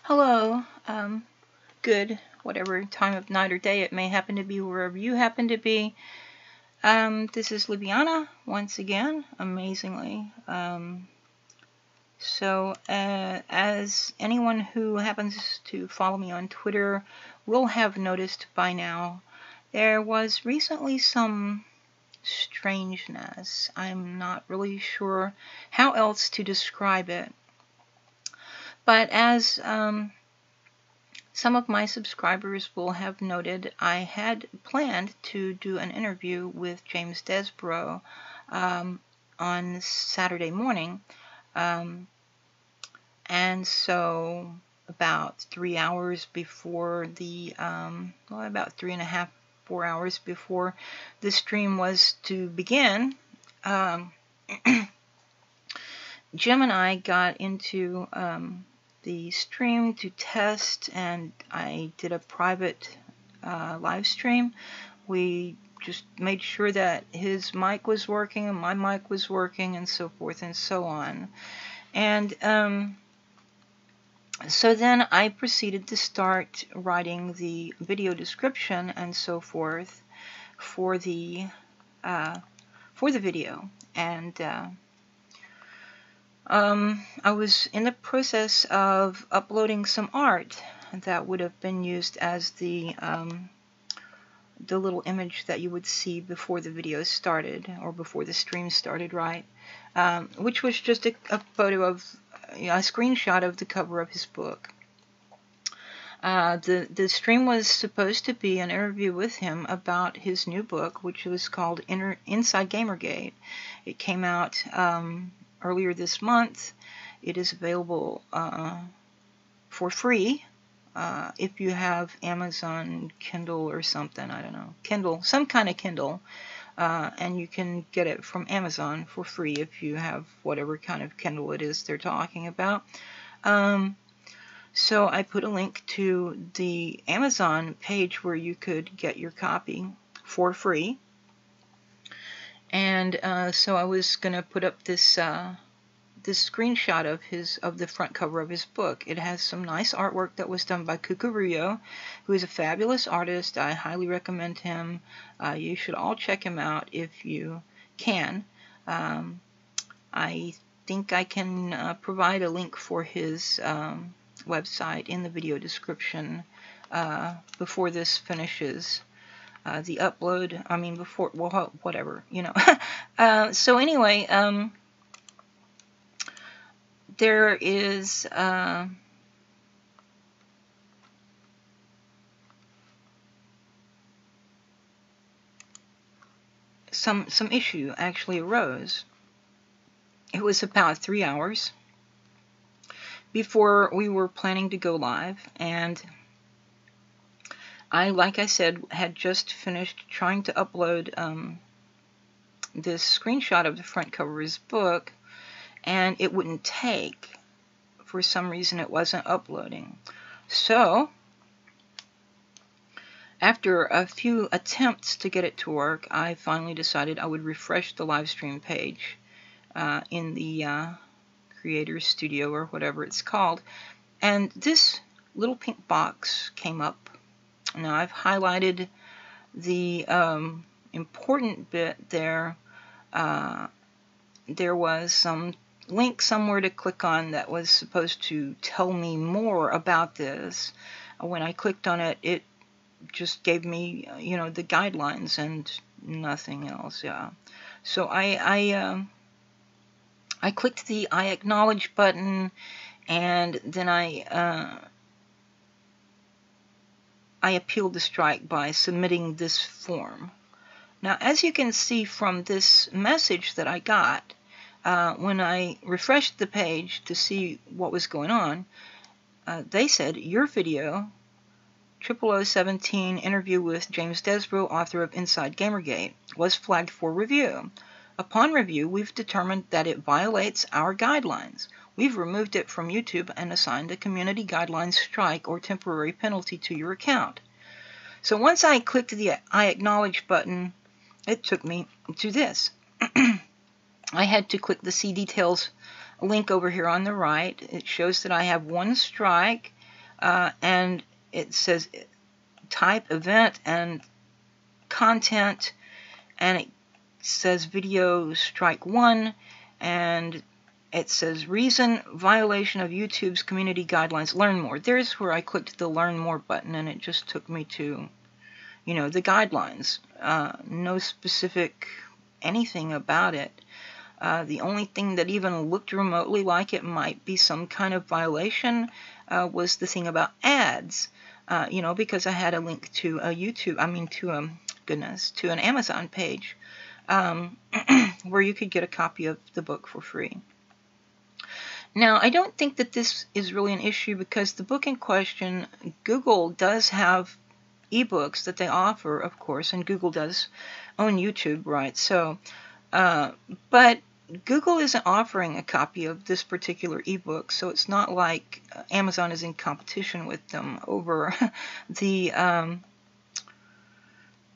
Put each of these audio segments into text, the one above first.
Hello, good, whatever time of night or day it may happen to be, wherever you happen to be. This is Liviana, once again, amazingly. As anyone who happens to follow me on Twitter will have noticed by now, there was recently some strangeness. I'm not really sure how else to describe it. But as some of my subscribers will have noted, I had planned to do an interview with James Desborough on Saturday morning. And so about 3 hours before about 3.5, 4 hours before the stream was to begin, Jim and I got into the stream to test, and I did a private live stream. We just made sure that his mic was working and my mic was working, and so forth and so on. And so then I proceeded to start writing the video description and so forth for the video. And I was in the process of uploading some art that would have been used as the little image that you would see before the video started, or before the stream started, right? Which was just a photo of, a screenshot of the cover of his book. The stream was supposed to be an interview with him about his new book, which was called Inside Gamergate. It came out earlier this month. It is available for free if you have Amazon Kindle or something. I don't know, Kindle, some kind of Kindle, and you can get it from Amazon for free if you have whatever kind of Kindle it is they're talking about. So I put a link to the Amazon page where you could get your copy for free. And so I was going to put up this screenshot of the front cover of his book. It has some nice artwork that was done by Kukuruyo, who is a fabulous artist. I highly recommend him. You should all check him out if you can. I think I can provide a link for his website in the video description before this finishes. The upload, I mean, before, well, whatever, you know. So anyway, there is some issue actually arose. It was about 3 hours before we were planning to go live, and I, like I said, had just finished trying to upload this screenshot of the front cover of his book, and it wouldn't take. For some reason, it wasn't uploading. So, after a few attempts to get it to work, I finally decided I would refresh the live stream page in the Creator Studio, or whatever it's called, and this little pink box came up. Now I've highlighted the important bit there. There was some link somewhere to click on that was supposed to tell me more about this. When I clicked on it, it just gave me, the guidelines and nothing else. Yeah. So I clicked the I acknowledge button, and then I appealed the strike by submitting this form. Now, as you can see from this message that I got, when I refreshed the page to see what was going on, they said, your video, 00017 interview with James Desborough, author of Inside Gamergate, was flagged for review. Upon review, we've determined that it violates our guidelines. We've removed it from YouTube and assigned a community guidelines strike or temporary penalty to your account. So once I clicked the I acknowledge button, it took me to this. I had to click the See Details link over here on the right. It shows that I have one strike, and it says type, event, and content, and it says video strike 1, and it says reason, violation of YouTube's community guidelines, learn more. There's where I clicked the learn more button, and it just took me to, the guidelines. No specific anything about it. The only thing that even looked remotely like it might be some kind of violation was the thing about ads. Because I had a link to a to an Amazon page where you could get a copy of the book for free. Now, I don't think that this is really an issue because the book in question, Google does have ebooks that they offer, of course, and Google does own YouTube, right? So, but Google isn't offering a copy of this particular ebook, so it's not like Amazon is in competition with them over the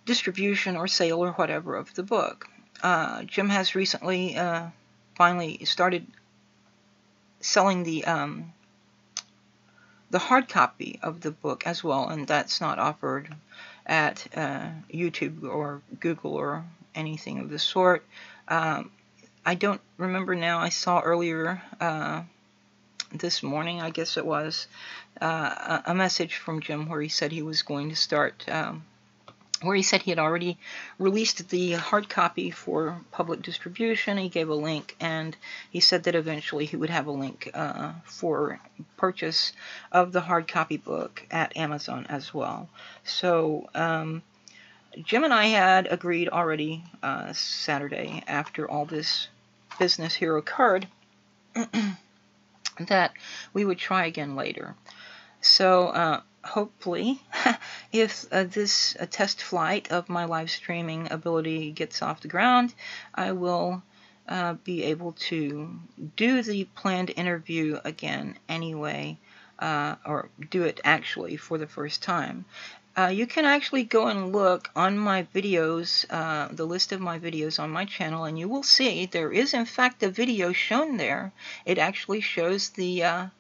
distribution or sale or whatever of the book. Jim has recently finally started selling the hard copy of the book as well, and that's not offered at YouTube or Google or anything of the sort. I don't remember now. I saw earlier this morning, I guess it was, a message from Jim where he said he was going to start, where he said he had already released the hard copy for public distribution. He gave a link, and he said that eventually he would have a link for purchase of the hard copy book at Amazon as well. So Jim and I had agreed already Saturday, after all this business here occurred, that we would try again later. So hopefully, if this test flight of my live streaming ability gets off the ground, I will be able to do the planned interview again anyway, or do it actually for the first time. You can actually go and look on my videos, the list of my videos on my channel, and you will see there is in fact a video shown there. It actually shows the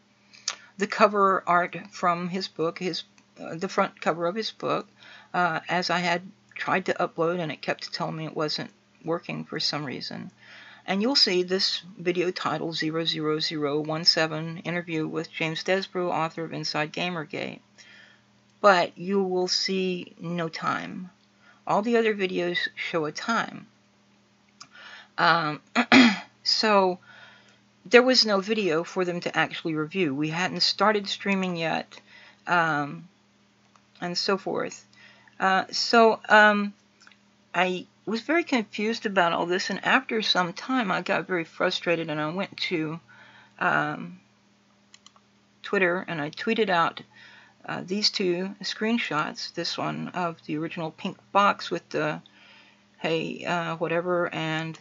cover art from his book, the front cover of his book, as I had tried to upload and it kept telling me it wasn't working for some reason. And you'll see this video titled 00017 Interview with James Desborough, author of Inside Gamergate. But you will see no time. All the other videos show a time. So there was no video for them to actually review. We hadn't started streaming yet, and so forth. I was very confused about all this, and after some time I got very frustrated, and I went to Twitter, and I tweeted out these two screenshots, this one of the original pink box with the hey whatever, and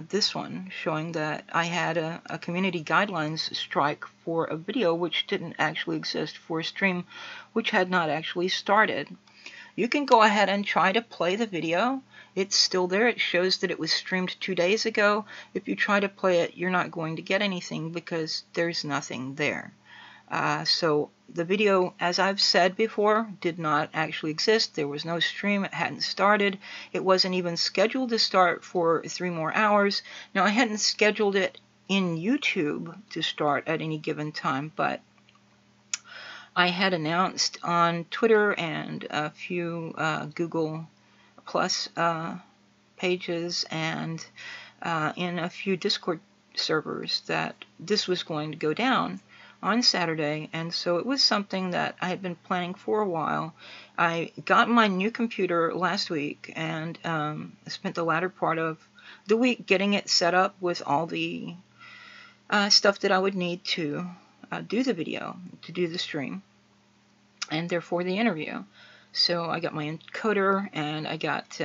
this one showing that I had a community guidelines strike for a video which didn't actually exist, for a stream which had not actually started. You can go ahead and try to play the video. It's still there. It shows that it was streamed 2 days ago. If you try to play it, you're not going to get anything because there's nothing there. So the video, as I've said before, did not actually exist. There was no stream. It hadn't started. It wasn't even scheduled to start for 3 more hours. Now, I hadn't scheduled it in YouTube to start at any given time, but I had announced on Twitter and a few Google Plus pages and in a few Discord servers that this was going to go down on Saturday, and so it was something that I had been planning for a while. I got my new computer last week and spent the latter part of the week getting it set up with all the stuff that I would need to do the video, to do the stream, and therefore the interview. So I got my encoder, and I got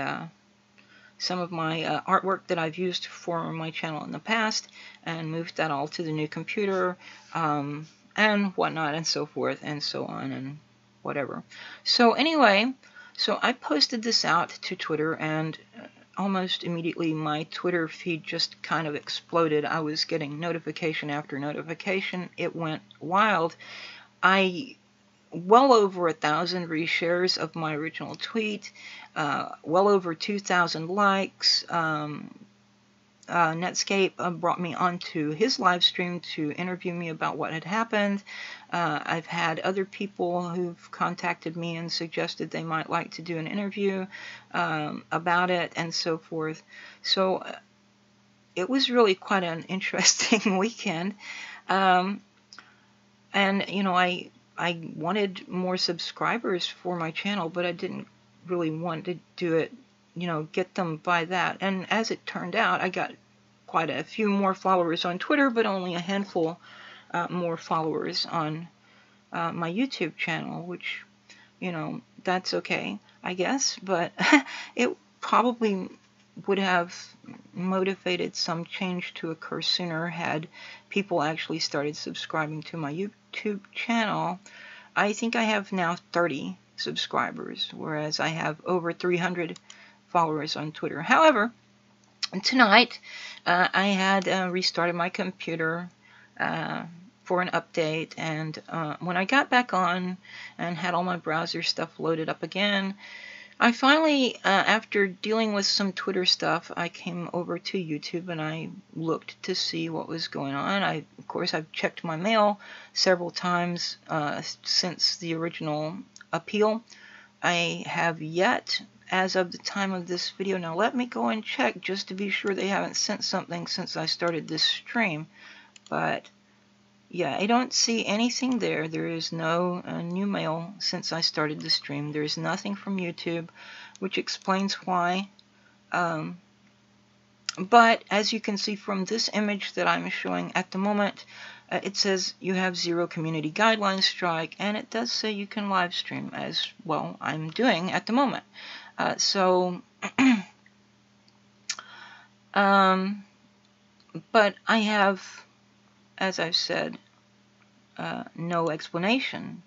some of my artwork that I've used for my channel in the past, and moved that all to the new computer, and whatnot, and so forth, and so on, and whatever. So anyway, so I posted this out to Twitter, and almost immediately my Twitter feed just kind of exploded. I was getting notification after notification. It went wild. I well over 1,000 reshares of my original tweet, well over 2,000 likes. Netscape brought me onto his live stream to interview me about what had happened. I've had other people who've contacted me and suggested they might like to do an interview about it and so forth. So it was really quite an interesting weekend. And, you know, I wanted more subscribers for my channel, but I didn't really want to do it, you know, get them by that. And as it turned out, I got quite a few more followers on Twitter, but only a handful more followers on my YouTube channel, which, you know, that's okay, I guess. But it probably would have motivated some change to occur sooner had people actually started subscribing to my YouTube channel. I think I have now 30 subscribers, whereas I have over 300 followers on Twitter. However, tonight I had restarted my computer for an update, and when I got back on and had all my browser stuff loaded up again, I finally, after dealing with some Twitter stuff, I came over to YouTube and I looked to see what was going on. Of course, I've checked my mail several times since the original appeal. I have yet, as of the time of this video, now let me go and check just to be sure they haven't sent something since I started this stream. But yeah, I don't see anything there. There is no new mail since I started the stream. There's nothing from YouTube, which explains why. But as you can see from this image that I'm showing at the moment, it says you have 0 community guidelines strike, and it does say you can live stream, as well I'm doing at the moment. But I have, as I've said, no explanation,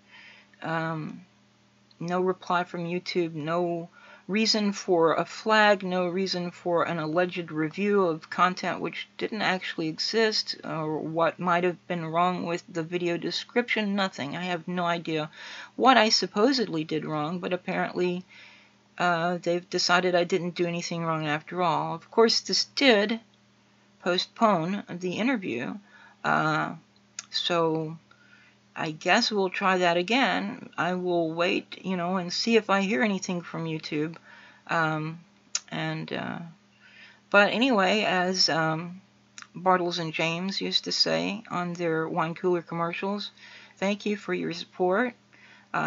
no reply from YouTube, no reason for a flag, no reason for an alleged review of content which didn't actually exist, or what might have been wrong with the video description, nothing. I have no idea what I supposedly did wrong, but apparently they've decided I didn't do anything wrong after all. Of course, this did postpone the interview, so I guess we'll try that again. I will wait, you know, and see if I hear anything from YouTube. But anyway, as Bartles and James used to say on their wine cooler commercials, thank you for your support,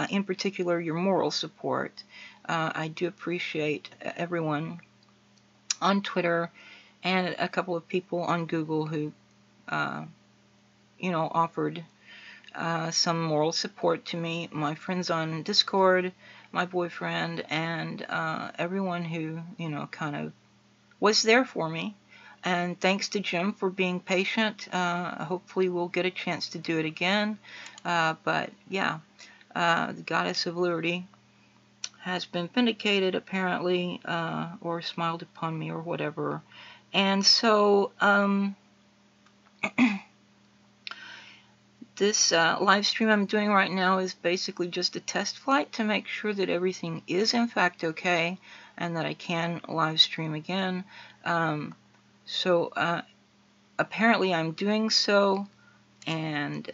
in particular your moral support. I do appreciate everyone on Twitter and a couple of people on Google who, you know, offered some moral support to me, my friends on Discord, my boyfriend, and everyone who, you know, kind of was there for me. And thanks to Jim for being patient. Hopefully we'll get a chance to do it again. But yeah, the Goddess of Liberty has been vindicated, apparently, or smiled upon me, or whatever. And so this live stream I'm doing right now is basically just a test flight to make sure that everything is in fact okay and that I can live stream again. Apparently I'm doing so, and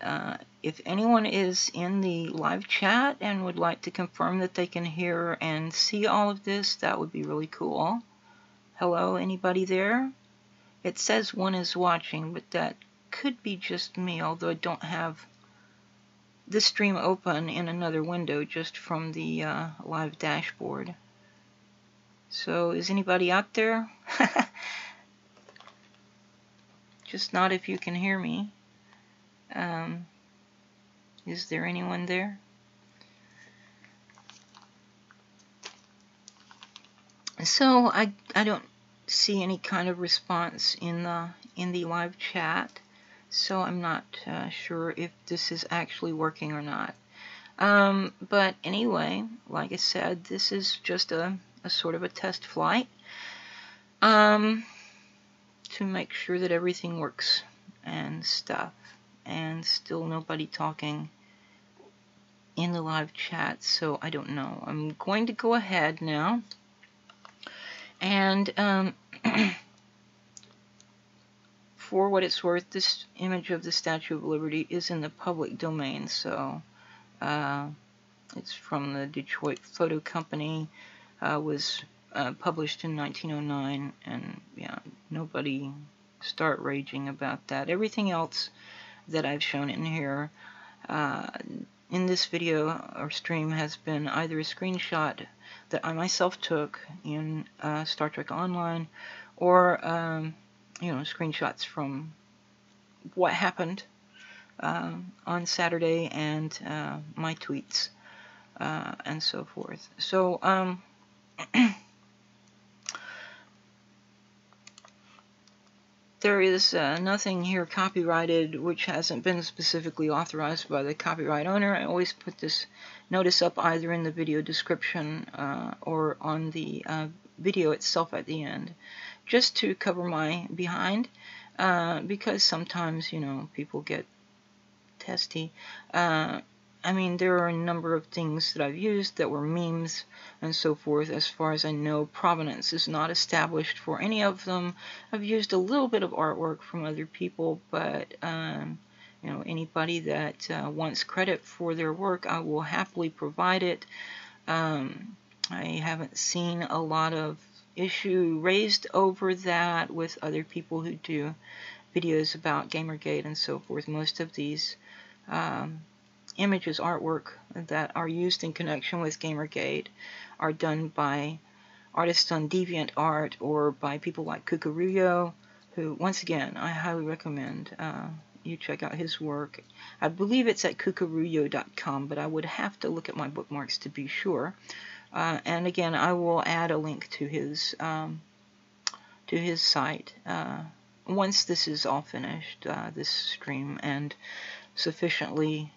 if anyone is in the live chat and would like to confirm that they can hear and see all of this, that would be really cool. Hello, anybody there? It says one is watching, but that could be just me, although I don't have the stream open in another window, just from the live dashboard. So is anybody out there? Just not if you can hear me. Is there anyone there? So I don't see any kind of response in the live chat. So I'm not sure if this is actually working or not. But anyway, like I said, this is just a sort of a test flight to make sure that everything works and stuff, and still nobody talking in the live chat, so I don't know. I'm going to go ahead now, and for what it's worth, this image of the Statue of Liberty is in the public domain, so it's from the Detroit Photo Company, was published in 1909, and yeah, nobody start raging about that. Everything else that I've shown in here in this video or stream has been either a screenshot that I myself took in Star Trek Online, or screenshots from what happened on Saturday, and my tweets and so forth. So there is nothing here copyrighted which hasn't been specifically authorized by the copyright owner. I always put this notice up either in the video description or on the video itself at the end, just to cover my behind, because sometimes, people get testy. I mean, there are a number of things that I've used that were memes and so forth. As far as I know, provenance is not established for any of them. I've used a little bit of artwork from other people, but anybody that wants credit for their work, I will happily provide it. I haven't seen a lot of issue raised over that with other people who do videos about Gamergate and so forth. Most of these images, artwork that are used in connection with Gamergate are done by artists on DeviantArt or by people like Kukuruyo, who, once again, I highly recommend you check out his work. I believe it's at kukuruyo.com, but I would have to look at my bookmarks to be sure. And again, I will add a link to his site once this is all finished, this stream, and sufficiently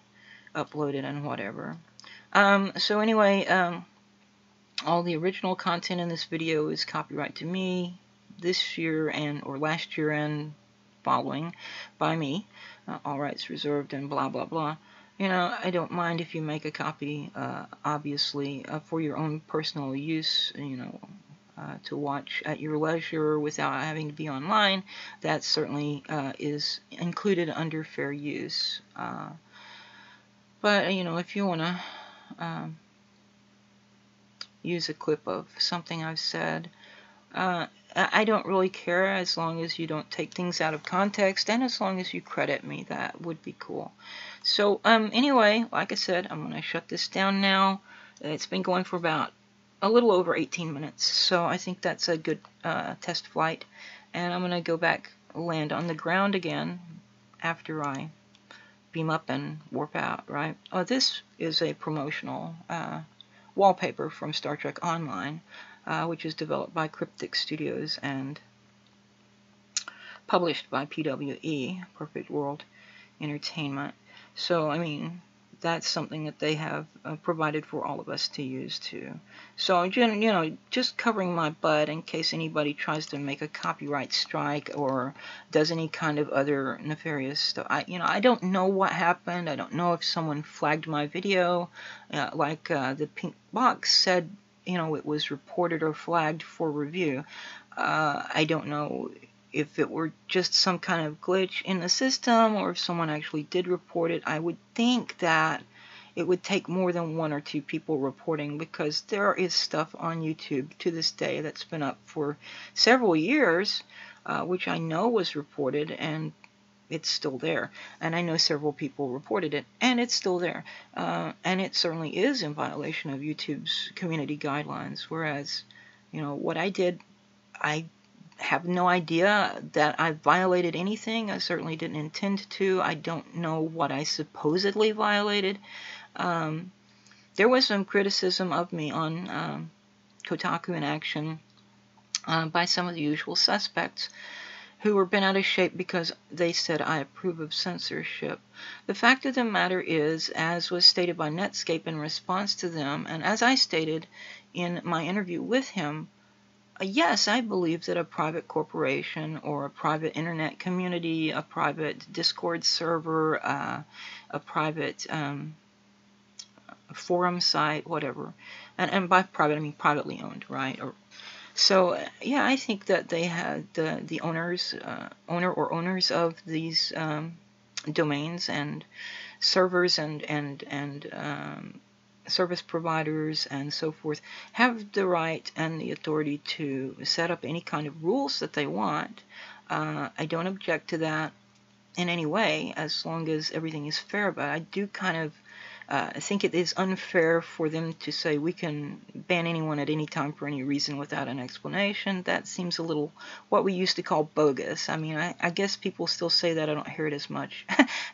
uploaded and whatever. So anyway, all the original content in this video is copyright to me this year or last year and following by me. All rights reserved and blah blah blah. I don't mind if you make a copy, obviously, for your own personal use, to watch at your leisure without having to be online. That certainly is included under fair use. But, if you want to use a clip of something I've said, I don't really care, as long as you don't take things out of context, and as long as you credit me, that would be cool. So, anyway, like I said, I'm going to shut this down now. It's been going for about a little over 18 minutes, so I think that's a good test flight. And I'm going to go back, land on the ground again after I beam up and warp out, right? Oh, this is a promotional wallpaper from Star Trek Online, which is developed by Cryptic Studios and published by PWE, Perfect World Entertainment. So, I mean, that's something that they have provided for all of us to use too. So, just covering my butt in case anybody tries to make a copyright strike or does any kind of other nefarious stuff. I don't know what happened. I don't know if someone flagged my video, like the pink box said, it was reported or flagged for review. I don't know if it were just some kind of glitch in the system or if someone actually did report it. I would think that it would take more than one or two people reporting, because there is stuff on YouTube to this day that's been up for several years, which I know was reported, and it's still there. And I know several people reported it, and it's still there. And it certainly is in violation of YouTube's community guidelines, whereas, what I did, I have no idea that I violated anything. I certainly didn't intend to. I don't know what I supposedly violated. There was some criticism of me on Kotaku in Action by some of the usual suspects who were bent out of shape because they said I approve of censorship. The fact of the matter is, as was stated by Netscape in response to them, and as I stated in my interview with him, yes, I believe that a private corporation or a private internet community, a private Discord server, a private forum site, whatever. And by private, I mean privately owned, right? So yeah, I think that they had the owners, owners of these domains and servers and service providers and so forth have the right and the authority to set up any kind of rules that they want. I don't object to that in any way, as long as everything is fair, but I do kind of think it is unfair for them to say we can ban anyone at any time for any reason without an explanation. That seems a little what we used to call bogus. I mean, I guess people still say that. I don't hear it as much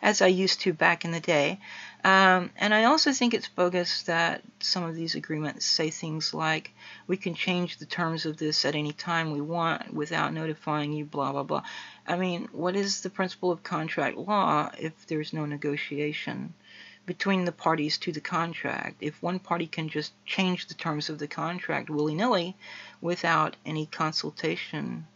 as I used to back in the day. And I also think it's bogus that some of these agreements say things like, we can change the terms of this at any time we want without notifying you, blah, blah, blah. I mean, what is the principle of contract law if there's no negotiation between the parties to the contract? If one party can just change the terms of the contract willy-nilly without any consultation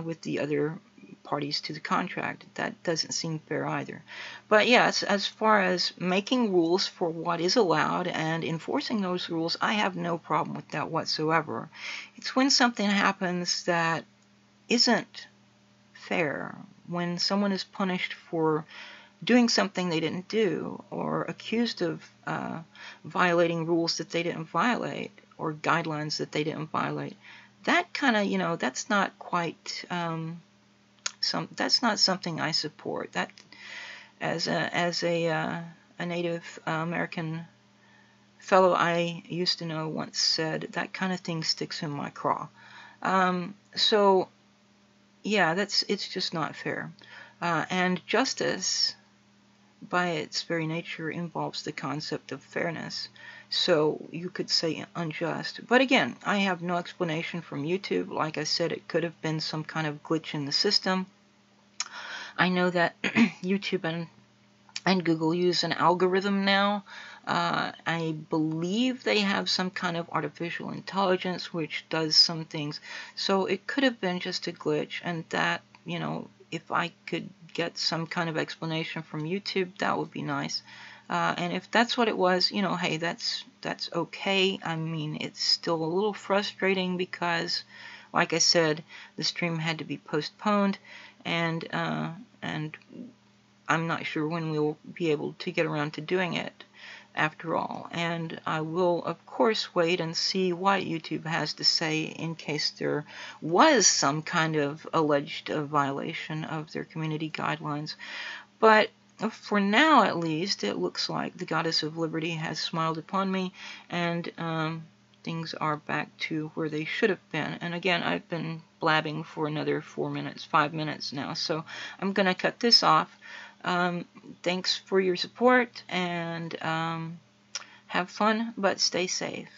with the other parties to the contract, that doesn't seem fair either. But yes, as far as making rules for what is allowed and enforcing those rules, I have no problem with that whatsoever. It's when something happens that isn't fair, when someone is punished for doing something they didn't do, or accused of violating rules that they didn't violate, or guidelines that they didn't violate. That kind of, that's not quite that's not something I support. That, as a Native American fellow I used to know once said, that kind of thing sticks in my craw. So yeah, it's just not fair. And justice, by its very nature, involves the concept of fairness. So you could say unjust. But again, I have no explanation from YouTube. Like I said, it could have been some kind of glitch in the system. I know that YouTube and Google use an algorithm now. I believe they have some kind of artificial intelligence which does some things. So it could have been just a glitch, and that, if I could get some kind of explanation from YouTube, that would be nice. And if that's what it was, hey, that's okay. I mean, it's still a little frustrating because, like I said, the stream had to be postponed, and I'm not sure when we'll be able to get around to doing it after all. And I will, of course, wait and see what YouTube has to say in case there was some kind of alleged violation of their community guidelines. But for now, at least, it looks like the Goddess of Liberty has smiled upon me, and things are back to where they should have been. And again, I've been blabbing for another 5 minutes now, so I'm going to cut this off. Thanks for your support, and have fun, but stay safe.